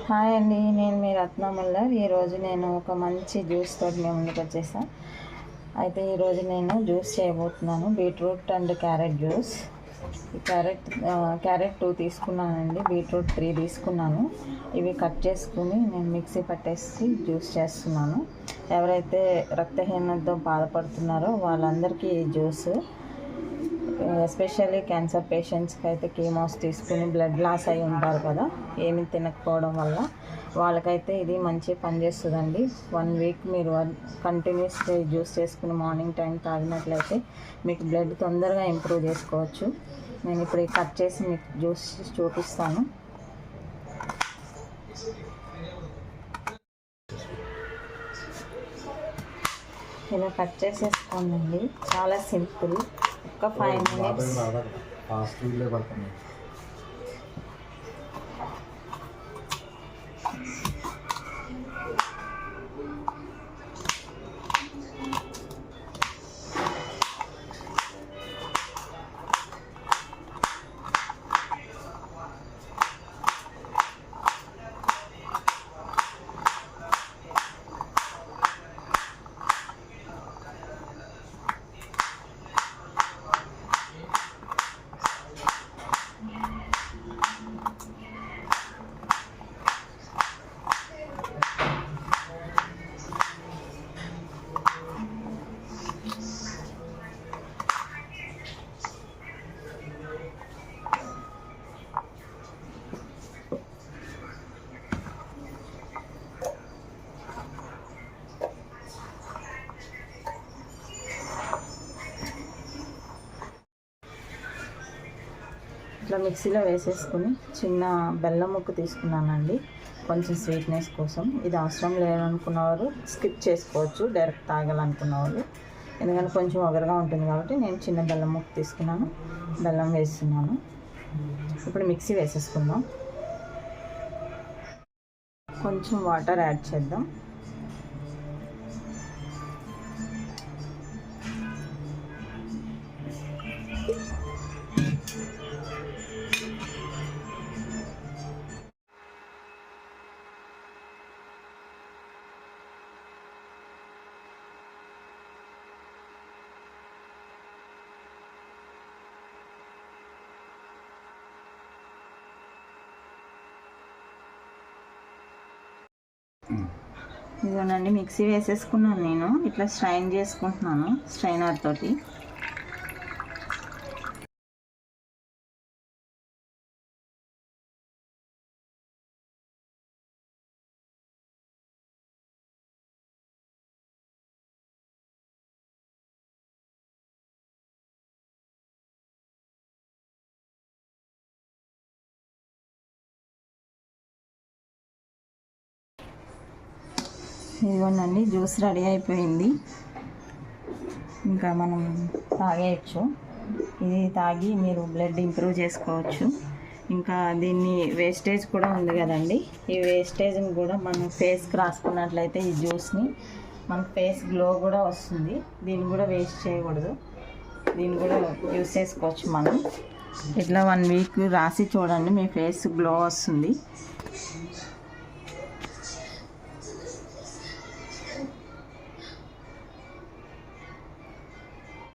Hi అండి, నేను మీ రత్నమల్లర్. ఈరోజు నేను ఒక మంచి జ్యూస్ తోటి మీ ముందుకు వచ్చేసాను. అయితే ఈరోజు నేను జ్యూస్ చేయబోతున్నాను, beetroot and carrot juice. Carrot 2 తీసుకున్నానండి, బీట్రూట్ 3 తీసుకున్నాను. ఇవి కట్ చేసుకుని నేను మిక్సీ పట్టేసి జ్యూస్ చేస్తున్నాను. ఎవరైతే రక్తహీనతతో బాధపడుతున్నారో వాళ్ళందరికీ ఈ జ్యూస్, ఎస్పెషల్లీ క్యాన్సర్ పేషెంట్స్కి అయితే కీమోస్ తీసుకుని బ్లడ్ లాస్ అయి ఉంటారు కదా, ఏమి తినకపోవడం వల్ల, వాళ్ళకైతే ఇది మంచి పనిచేస్తుందండి. 1 వీక్ మీరు కంటిన్యూస్గా జ్యూస్ చేసుకుని మార్నింగ్ టైం తాగినట్లయితే మీకు బ్లడ్ తొందరగా ఇంప్రూవ్ చేసుకోవచ్చు. నేను ఇప్పుడు కట్ చేసి మీకు జ్యూస్ చూపిస్తాను. ఇలా కట్ చేసేసుకోండి, చాలా సింపుల్. ఒక 5 minutes. ఇట్లా మిక్సీలో వేసేసుకుని చిన్న బెల్లం ముక్క తీసుకున్నానండి, కొంచెం స్వీట్నెస్ కోసం. ఇది అవసరం లేదనుకున్నవారు స్కిప్ చేసుకోవచ్చు, డైరెక్ట్ తాగాలనుకున్నవారు. ఎందుకంటే కొంచెం ఒగరుగా ఉంటుంది కాబట్టి నేను చిన్న బెల్లం ముక్క తీసుకున్నాను, బెల్లం వేస్తున్నాను. ఇప్పుడు మిక్సీ వేసేసుకుందాం. కొంచెం వాటర్ యాడ్ చేద్దాం. ఇదిగోనండి, మిక్సీ వేసేసుకున్నాను. నేను ఇట్లా స్ట్రైన్ చేసుకుంటున్నాను స్ట్రైనర్ తోటి. ఇదిగోనండి, జ్యూస్ రెడీ అయిపోయింది. ఇంకా మనం తాగేయచ్చు. ఇది తాగి మీరు బ్లడ్ ఇంప్రూవ్ చేసుకోవచ్చు. ఇంకా దీన్ని వేస్టేజ్ కూడా ఉంది కదండి, ఈ వేస్టేజ్ని కూడా మనం ఫేస్కి రాసుకున్నట్లయితే ఈ జ్యూస్ని మన ఫేస్ గ్లో కూడా వస్తుంది. దీన్ని కూడా వేస్ట్ చేయకూడదు, దీన్ని కూడా యూస్ చేసుకోవచ్చు మనం. ఇట్లా 1 వీక్ రాసి చూడండి, మీ ఫేస్ గ్లో వస్తుంది.